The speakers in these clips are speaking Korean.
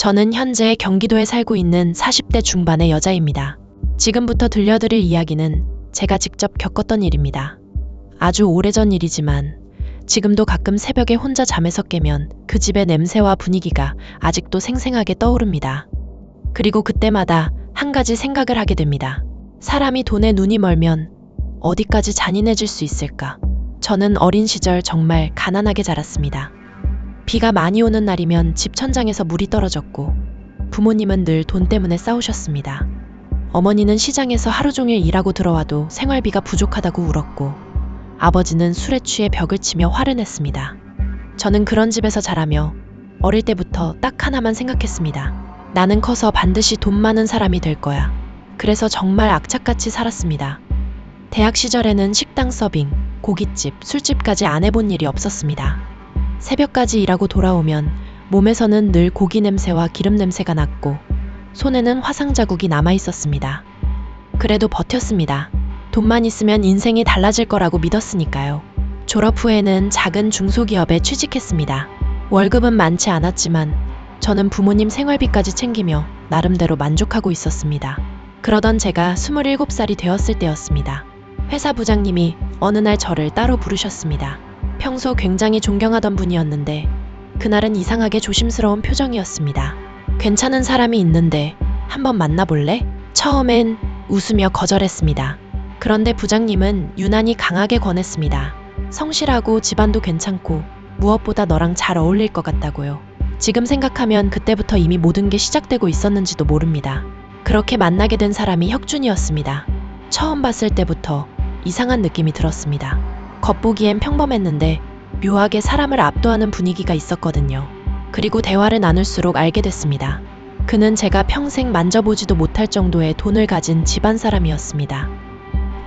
저는 현재 경기도에 살고 있는 40대 중반의 여자입니다. 지금부터 들려드릴 이야기는 제가 직접 겪었던 일입니다. 아주 오래전 일이지만 지금도 가끔 새벽에 혼자 잠에서 깨면 그 집의 냄새와 분위기가 아직도 생생하게 떠오릅니다. 그리고 그때마다 한 가지 생각을 하게 됩니다. 사람이 돈에 눈이 멀면 어디까지 잔인해질 수 있을까? 저는 어린 시절 정말 가난하게 자랐습니다. 비가 많이 오는 날이면 집 천장에서 물이 떨어졌고 부모님은 늘 돈 때문에 싸우셨습니다. 어머니는 시장에서 하루 종일 일하고 들어와도 생활비가 부족하다고 울었고 아버지는 술에 취해 벽을 치며 화를 냈습니다. 저는 그런 집에서 자라며 어릴 때부터 딱 하나만 생각했습니다. 나는 커서 반드시 돈 많은 사람이 될 거야. 그래서 정말 악착같이 살았습니다. 대학 시절에는 식당 서빙, 고깃집, 술집까지 안 해본 일이 없었습니다. 새벽까지 일하고 돌아오면 몸에서는 늘 고기 냄새와 기름 냄새가 났고 손에는 화상 자국이 남아 있었습니다. 그래도 버텼습니다. 돈만 있으면 인생이 달라질 거라고 믿었으니까요. 졸업 후에는 작은 중소기업에 취직했습니다. 월급은 많지 않았지만 저는 부모님 생활비까지 챙기며 나름대로 만족하고 있었습니다. 그러던 제가 27살이 되었을 때였습니다. 회사 부장님이 어느 날 저를 따로 부르셨습니다. 평소 굉장히 존경하던 분이었는데 그날은 이상하게 조심스러운 표정이었습니다. 괜찮은 사람이 있는데 한번 만나볼래? 처음엔 웃으며 거절했습니다. 그런데 부장님은 유난히 강하게 권했습니다. 성실하고 집안도 괜찮고 무엇보다 너랑 잘 어울릴 것 같다고요. 지금 생각하면 그때부터 이미 모든 게 시작되고 있었는지도 모릅니다. 그렇게 만나게 된 사람이 혁준이었습니다. 처음 봤을 때부터 이상한 느낌이 들었습니다. 겉보기엔 평범했는데 묘하게 사람을 압도하는 분위기가 있었거든요. 그리고 대화를 나눌수록 알게 됐습니다. 그는 제가 평생 만져보지도 못할 정도의 돈을 가진 집안 사람이었습니다.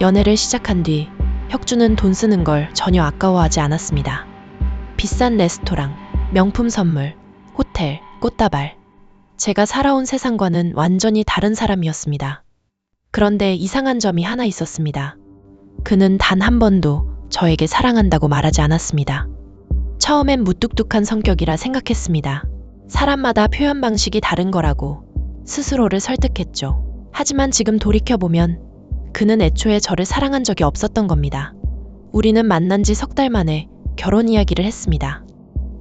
연애를 시작한 뒤 혁준은 돈 쓰는 걸 전혀 아까워하지 않았습니다. 비싼 레스토랑, 명품 선물, 호텔, 꽃다발. 제가 살아온 세상과는 완전히 다른 사람이었습니다. 그런데 이상한 점이 하나 있었습니다. 그는 단 한 번도 저에게 사랑한다고 말하지 않았습니다. 처음엔 무뚝뚝한 성격이라 생각했습니다. 사람마다 표현 방식이 다른 거라고 스스로를 설득했죠. 하지만 지금 돌이켜보면 그는 애초에 저를 사랑한 적이 없었던 겁니다. 우리는 만난 지 석 달 만에 결혼 이야기를 했습니다.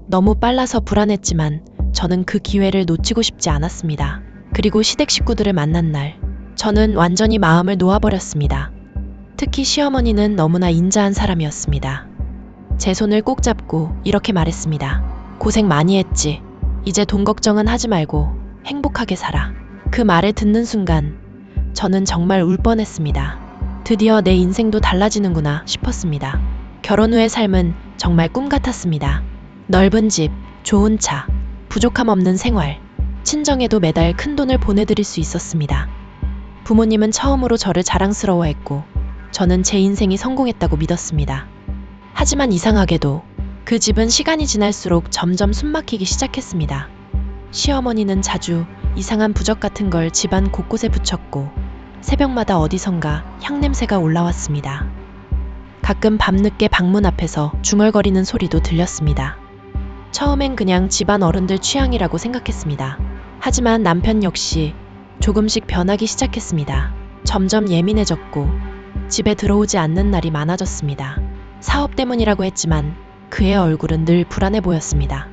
너무 빨라서 불안했지만 저는 그 기회를 놓치고 싶지 않았습니다. 그리고 시댁 식구들을 만난 날, 저는 완전히 마음을 놓아버렸습니다. 특히 시어머니는 너무나 인자한 사람이었습니다. 제 손을 꼭 잡고 이렇게 말했습니다. 고생 많이 했지. 이제 돈 걱정은 하지 말고 행복하게 살아. 그 말을 듣는 순간 저는 정말 울 뻔했습니다. 드디어 내 인생도 달라지는구나 싶었습니다. 결혼 후의 삶은 정말 꿈 같았습니다. 넓은 집, 좋은 차, 부족함 없는 생활, 친정에도 매달 큰 돈을 보내드릴 수 있었습니다. 부모님은 처음으로 저를 자랑스러워했고 저는 제 인생이 성공했다고 믿었습니다. 하지만 이상하게도 그 집은 시간이 지날수록 점점 숨막히기 시작했습니다. 시어머니는 자주 이상한 부적 같은 걸 집안 곳곳에 붙였고 새벽마다 어디선가 향냄새가 올라왔습니다. 가끔 밤늦게 방문 앞에서 중얼거리는 소리도 들렸습니다. 처음엔 그냥 집안 어른들 취향이라고 생각했습니다. 하지만 남편 역시 조금씩 변하기 시작했습니다. 점점 예민해졌고 집에 들어오지 않는 날이 많아졌습니다. 사업 때문이라고 했지만 그의 얼굴은 늘 불안해 보였습니다.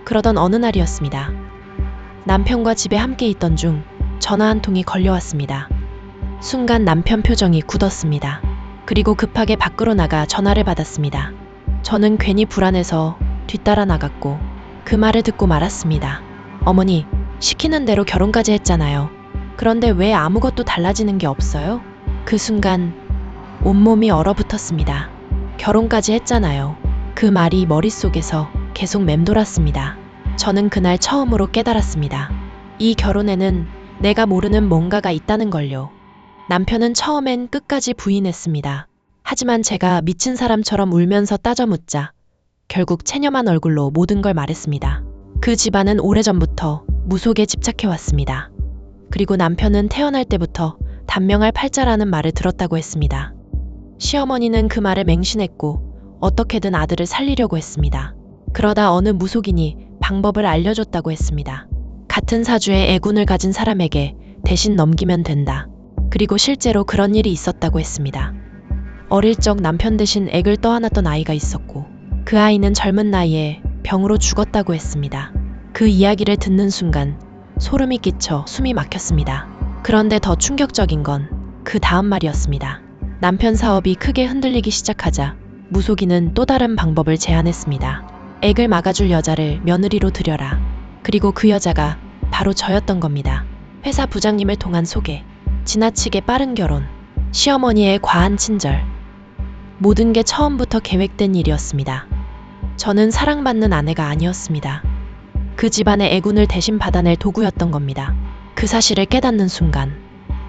그러던 어느 날이었습니다. 남편과 집에 함께 있던 중 전화 한 통이 걸려왔습니다. 순간 남편 표정이 굳었습니다. 그리고 급하게 밖으로 나가 전화를 받았습니다. 저는 괜히 불안해서 뒤따라 나갔고 그 말을 듣고 말았습니다. 어머니, 시키는 대로 결혼까지 했잖아요. 그런데 왜 아무것도 달라지는 게 없어요? 그 순간 온몸이 얼어붙었습니다. 결혼까지 했잖아요. 그 말이 머릿속에서 계속 맴돌았습니다. 저는 그날 처음으로 깨달았습니다. 이 결혼에는 내가 모르는 뭔가가 있다는 걸요. 남편은 처음엔 끝까지 부인했습니다. 하지만 제가 미친 사람처럼 울면서 따져 묻자 결국 체념한 얼굴로 모든 걸 말했습니다. 그 집안은 오래전부터 무속에 집착해왔습니다. 그리고 남편은 태어날 때부터 단명할 팔자라는 말을 들었다고 했습니다. 시어머니는 그 말에 맹신했고 어떻게든 아들을 살리려고 했습니다. 그러다 어느 무속인이 방법을 알려줬다고 했습니다. 같은 사주에 애군을 가진 사람에게 대신 넘기면 된다. 그리고 실제로 그런 일이 있었다고 했습니다. 어릴 적 남편 대신 액을 떠안았던 아이가 있었고 그 아이는 젊은 나이에 병으로 죽었다고 했습니다. 그 이야기를 듣는 순간 소름이 끼쳐 숨이 막혔습니다. 그런데 더 충격적인 건 그 다음 말이었습니다. 남편 사업이 크게 흔들리기 시작하자 무속인은 또 다른 방법을 제안했습니다. 액을 막아줄 여자를 며느리로 들여라. 그리고 그 여자가 바로 저였던 겁니다. 회사 부장님을 통한 소개, 지나치게 빠른 결혼, 시어머니의 과한 친절. 모든 게 처음부터 계획된 일이었습니다. 저는 사랑받는 아내가 아니었습니다. 그 집안의 애군을 대신 받아낼 도구였던 겁니다. 그 사실을 깨닫는 순간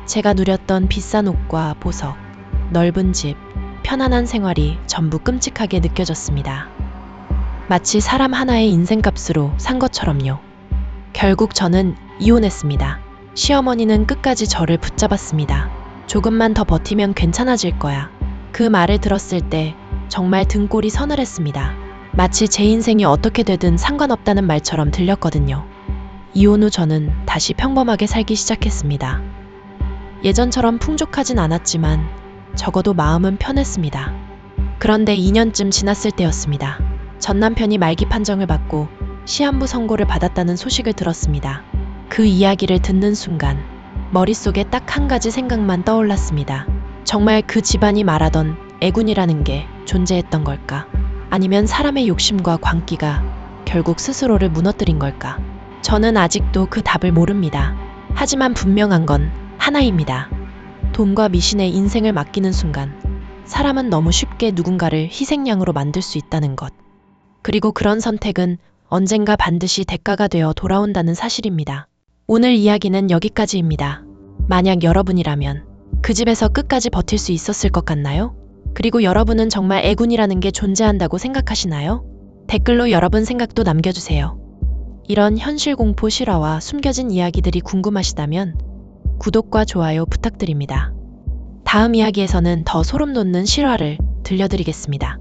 제가 누렸던 비싼 옷과 보석, 넓은 집, 편안한 생활이 전부 끔찍하게 느껴졌습니다. 마치 사람 하나의 인생값으로 산 것처럼요. 결국 저는 이혼했습니다. 시어머니는 끝까지 저를 붙잡았습니다. 조금만 더 버티면 괜찮아질 거야. 그 말을 들었을 때 정말 등골이 서늘했습니다. 마치 제 인생이 어떻게 되든 상관없다는 말처럼 들렸거든요. 이혼 후 저는 다시 평범하게 살기 시작했습니다. 예전처럼 풍족하진 않았지만 적어도 마음은 편했습니다. 그런데 2년쯤 지났을 때였습니다. 전 남편이 말기 판정을 받고 시한부 선고를 받았다는 소식을 들었습니다. 그 이야기를 듣는 순간 머릿속에 딱 한 가지 생각만 떠올랐습니다. 정말 그 집안이 말하던 애군이라는 게 존재했던 걸까? 아니면 사람의 욕심과 광기가 결국 스스로를 무너뜨린 걸까? 저는 아직도 그 답을 모릅니다. 하지만 분명한 건 하나입니다. 돈과 미신에 인생을 맡기는 순간 사람은 너무 쉽게 누군가를 희생양으로 만들 수 있다는 것. 그리고 그런 선택은 언젠가 반드시 대가가 되어 돌아온다는 사실입니다. 오늘 이야기는 여기까지입니다. 만약 여러분이라면 그 집에서 끝까지 버틸 수 있었을 것 같나요? 그리고 여러분은 정말 애군이라는 게 존재한다고 생각하시나요? 댓글로 여러분 생각도 남겨주세요. 이런 현실 공포 실화와 숨겨진 이야기들이 궁금하시다면 구독과 좋아요 부탁드립니다. 다음 이야기에서는 더 소름 돋는 실화를 들려드리겠습니다.